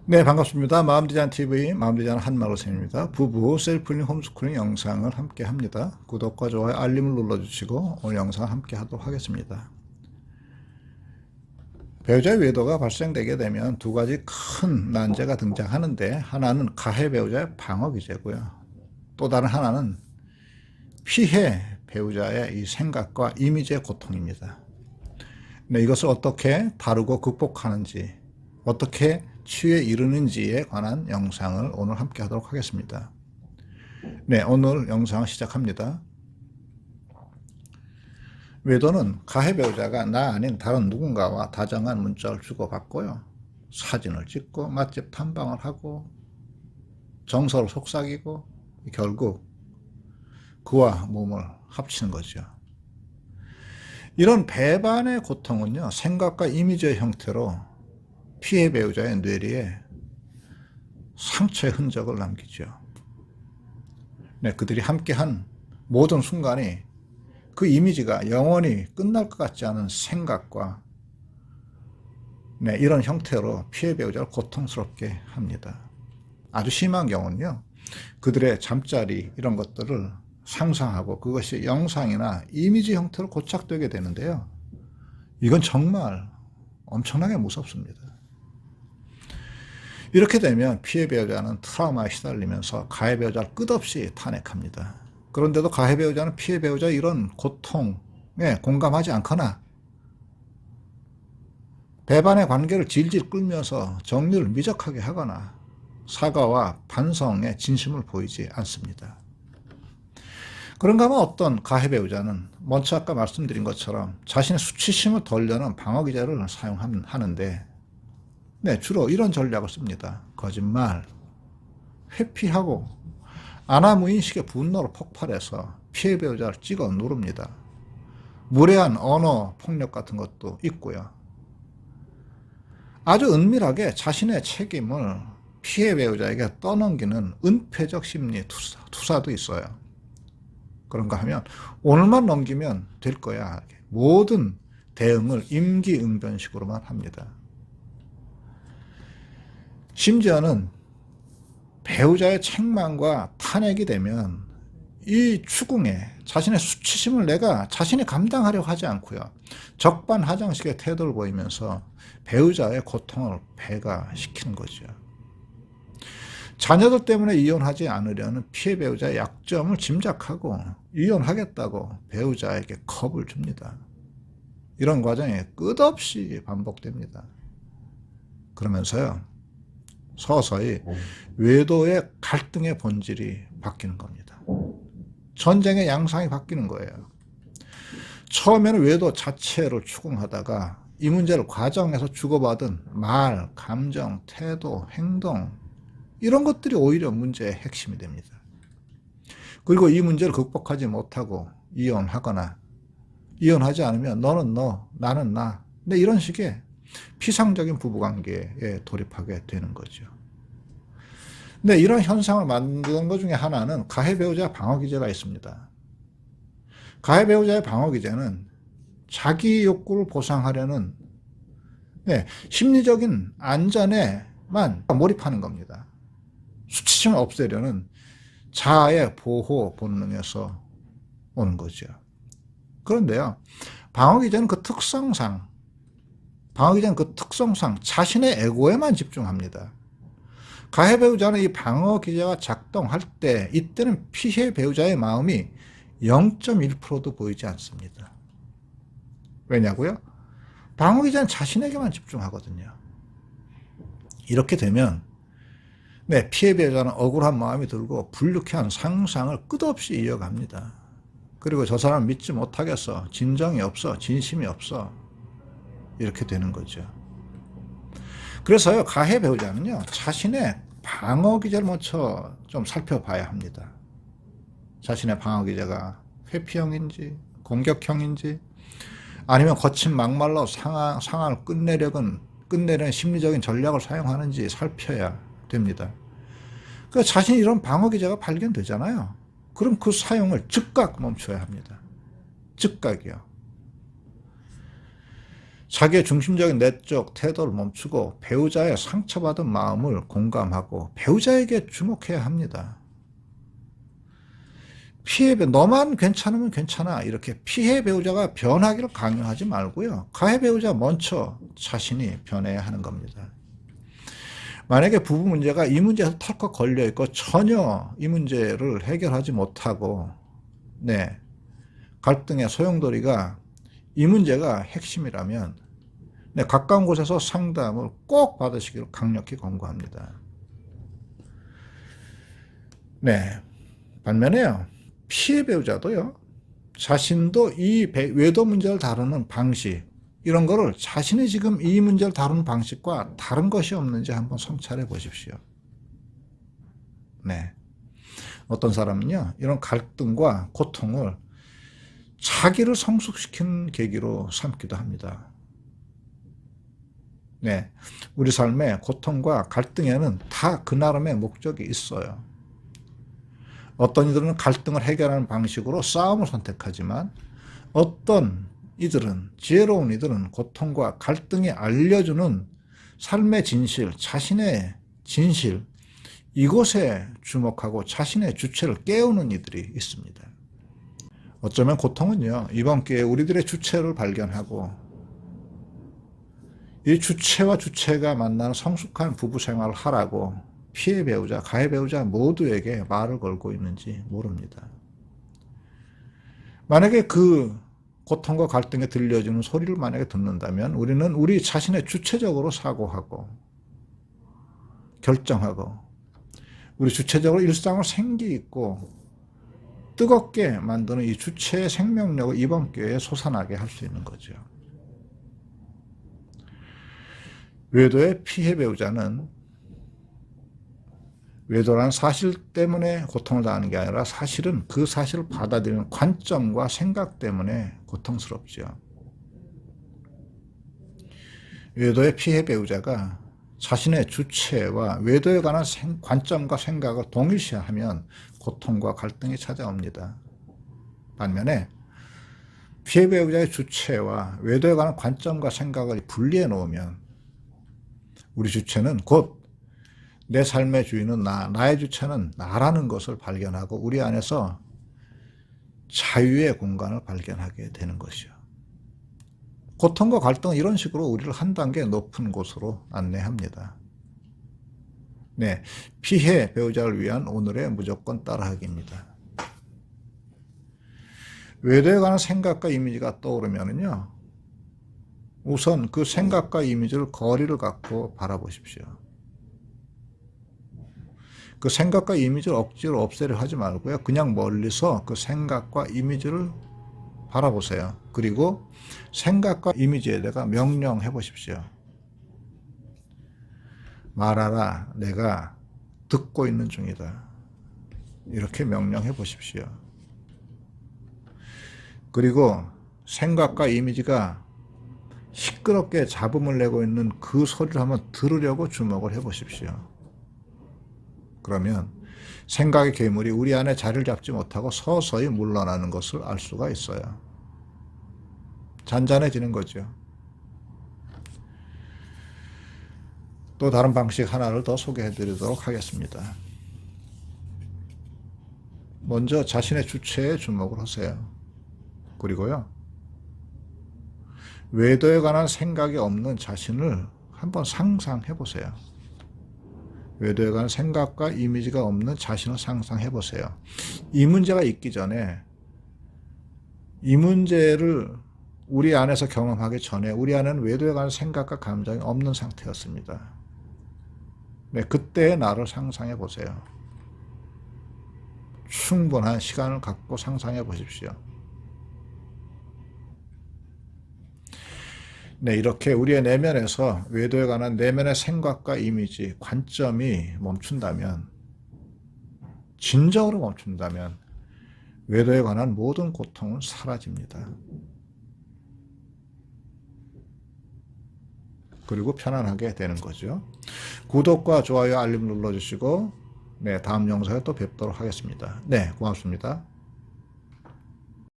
네, 반갑습니다. 마음디자인TV 마음디자인 한마루 선생님입니다. 부부 셀프링 홈스쿨링 영상을 함께 합니다. 구독과 좋아요, 알림을 눌러주시고 오늘 영상 함께 하도록 하겠습니다. 배우자의 외도가 발생되게 되면 두 가지 큰 난제가 등장하는데, 하나는 가해 배우자의 방어 기제고요. 또 다른 하나는 피해 배우자의 이 생각과 이미지의 고통입니다. 네, 이것을 어떻게 다루고 극복하는지, 어떻게 치유에 이르는지에 관한 영상을 오늘 함께 하도록 하겠습니다. 네, 오늘 영상을 시작합니다. 외도는 가해 배우자가 나 아닌 다른 누군가와 다정한 문자를 주고받고요, 사진을 찍고 맛집 탐방을 하고 정서를 속삭이고 결국 그와 몸을 합치는 거죠. 이런 배반의 고통은요, 생각과 이미지의 형태로 피해 배우자의 뇌리에 상처의 흔적을 남기죠. 네, 그들이 함께한 모든 순간이 그 이미지가 영원히 끝날 것 같지 않은 생각과 이런 형태로 피해 배우자를 고통스럽게 합니다. 아주 심한 경우는요, 그들의 잠자리 이런 것들을 상상하고 그것이 영상이나 이미지 형태로 고착되게 되는데요, 이건 정말 엄청나게 무섭습니다. 이렇게 되면 피해 배우자는 트라우마에 시달리면서 가해 배우자를 끝없이 탄핵합니다. 그런데도 가해 배우자는 피해 배우자의 이런 고통에 공감하지 않거나 배반의 관계를 질질 끌면서 정리를 미적하게 하거나 사과와 반성의 진심을 보이지 않습니다. 그런가 하면 어떤 가해 배우자는 먼저 아까 말씀드린 것처럼 자신의 수치심을 덜려는 방어 기제를 사용하는데, 네, 주로 이런 전략을 씁니다. 거짓말, 회피하고 아나무인식의 분노를 폭발해서 피해 배우자를 찍어 누릅니다. 무례한 언어 폭력 같은 것도 있고요. 아주 은밀하게 자신의 책임을 피해 배우자에게 떠넘기는 은폐적 심리 투사도 있어요. 그런가 하면 오늘만 넘기면 될 거야, 모든 대응을 임기응변식으로만 합니다. 심지어는 배우자의 책망과 탄핵이 되면 이 추궁에 자신의 수치심을 내가 자신이 감당하려고 하지 않고요, 적반하장식의 태도를 보이면서 배우자의 고통을 배가시키는 거죠. 자녀들 때문에 이혼하지 않으려는 피해 배우자의 약점을 짐작하고 이혼하겠다고 배우자에게 겁을 줍니다. 이런 과정이 끝없이 반복됩니다. 그러면서요, 서서히 외도의 갈등의 본질이 바뀌는 겁니다. 전쟁의 양상이 바뀌는 거예요. 처음에는 외도 자체를 추궁하다가 이 문제를 과정에서 주고받은 말, 감정, 태도, 행동, 이런 것들이 오히려 문제의 핵심이 됩니다. 그리고 이 문제를 극복하지 못하고 이혼하거나 이혼하지 않으면 너는 너, 나는 나, 이런 식의 피상적인 부부관계에 돌입하게 되는 거죠. 근데 이런 현상을 만드는 것 중에 하나는 가해 배우자 방어 기제가 있습니다. 가해 배우자의 방어 기제는 자기 욕구를 보상하려는 심리적인 안전에만 몰입하는 겁니다. 수치심을 없애려는 자아의 보호 본능에서 오는 거죠. 그런데요, 방어 기제는 그 특성상 자신의 에고에만 집중합니다. 가해 배우자는 이 방어 기제가 작동할 때, 이때는 피해 배우자의 마음이 0.1%도 보이지 않습니다. 왜냐고요? 방어 기제는 자신에게만 집중하거든요. 이렇게 되면 피해 배우자는 억울한 마음이 들고 불쾌한 상상을 끝없이 이어갑니다. 그리고 저 사람 믿지 못하겠어, 진정이 없어, 진심이 없어, 이렇게 되는 거죠. 그래서요, 가해 배우자는요, 자신의 방어 기제를 먼저 좀 살펴봐야 합니다. 자신의 방어 기제가 회피형인지 공격형인지, 아니면 거친 막말로 상황을 끝내려는 심리적인 전략을 사용하는지 살펴야 됩니다. 그러니까 자신이 이런 방어 기제가 발견되잖아요. 그럼 그 사용을 즉각 멈춰야 합니다. 즉각이요. 자기의 중심적인 내적 태도를 멈추고 배우자의 상처받은 마음을 공감하고 배우자에게 주목해야 합니다. 너만 괜찮으면 괜찮아 이렇게 피해 배우자가 변하기를 강요하지 말고요. 가해 배우자 먼저 자신이 변해야 하는 겁니다. 만약에 부부 문제가 이 문제에서 털컥 걸려있고 전혀 이 문제를 해결하지 못하고 갈등의 소용돌이가 이 문제가 핵심이라면 가까운 곳에서 상담을 꼭 받으시기를 강력히 권고합니다. 반면에요. 피해 배우자도요. 자신도 이 외도 문제를 다루는 방식 이런 거를 자신이 지금 이 문제를 다루는 방식과 다른 것이 없는지 한번 성찰해 보십시오. 어떤 사람은요. 이런 갈등과 고통을 자기를 성숙시키는 계기로 삼기도 합니다. 우리 삶의 고통과 갈등에는 다 그 나름의 목적이 있어요. 어떤 이들은 갈등을 해결하는 방식으로 싸움을 선택하지만 어떤 이들은 지혜로운 이들은 고통과 갈등이 알려주는 삶의 진실, 자신의 진실 이곳에 주목하고 자신의 주체를 깨우는 이들이 있습니다. 어쩌면 고통은요. 이번 기회에 우리들의 주체를 발견하고 이 주체와 주체가 만나는 성숙한 부부 생활을 하라고 피해 배우자, 가해 배우자 모두에게 말을 걸고 있는지 모릅니다. 만약에 그 고통과 갈등에 들려주는 소리를 만약에 듣는다면 우리는 우리 자신의 주체적으로 사고하고 결정하고 우리 주체적으로 일상을 생기 있고 뜨겁게 만드는 이 주체의 생명력을 이번 기회에 솟아나게 할 수 있는 거죠. 외도의 피해 배우자는 외도라는 사실 때문에 고통을 당하는 게 아니라 사실은 그 사실을 받아들이는 관점과 생각 때문에 고통스럽죠. 외도의 피해 배우자가 자신의 주체와 외도에 관한 관점과 생각을 동일시하면 고통과 갈등이 찾아옵니다. 반면에 피해 배우자의 주체와 외도에 관한 관점과 생각을 분리해 놓으면 우리 주체는 곧 내 삶의 주인은 나의 주체는 나라는 것을 발견하고 우리 안에서 자유의 공간을 발견하게 되는 것이요. 고통과 갈등은 이런 식으로 우리를 한 단계 높은 곳으로 안내합니다. 피해 배우자를 위한 오늘의 무조건 따라하기입니다. 외도에 관한 생각과 이미지가 떠오르면요. 우선 그 생각과 이미지를 거리를 갖고 바라보십시오. 그 생각과 이미지를 억지로 없애려 하지 말고요. 그냥 멀리서 그 생각과 이미지를 바라보세요. 그리고 생각과 이미지에다가 명령해 보십시오. 말하라, 내가 듣고 있는 중이다. 이렇게 명령해 보십시오. 그리고 생각과 이미지가 시끄럽게 잡음을 내고 있는 그 소리를 한번 들으려고 주목을 해 보십시오. 그러면 생각의 괴물이 우리 안에 자리를 잡지 못하고 서서히 물러나는 것을 알 수가 있어요. 잔잔해지는 거죠. 또 다른 방식 하나를 더 소개해 드리도록 하겠습니다. 먼저 자신의 주체에 주목을 하세요. 그리고요. 외도에 관한 생각이 없는 자신을 한번 상상해 보세요. 외도에 관한 생각과 이미지가 없는 자신을 상상해 보세요. 이 문제가 있기 전에 이 문제를 우리 안에서 경험하기 전에 우리 안에는 외도에 관한 생각과 감정이 없는 상태였습니다. 그때의 나를 상상해 보세요. 충분한 시간을 갖고 상상해 보십시오. 이렇게 우리의 내면에서 외도에 관한 내면의 생각과 이미지, 관점이 멈춘다면, 진정으로 멈춘다면 외도에 관한 모든 고통은 사라집니다. 그리고 편안하게 되는 거죠. 구독과 좋아요, 알림 눌러주시고 다음 영상에 또 뵙도록 하겠습니다. 고맙습니다.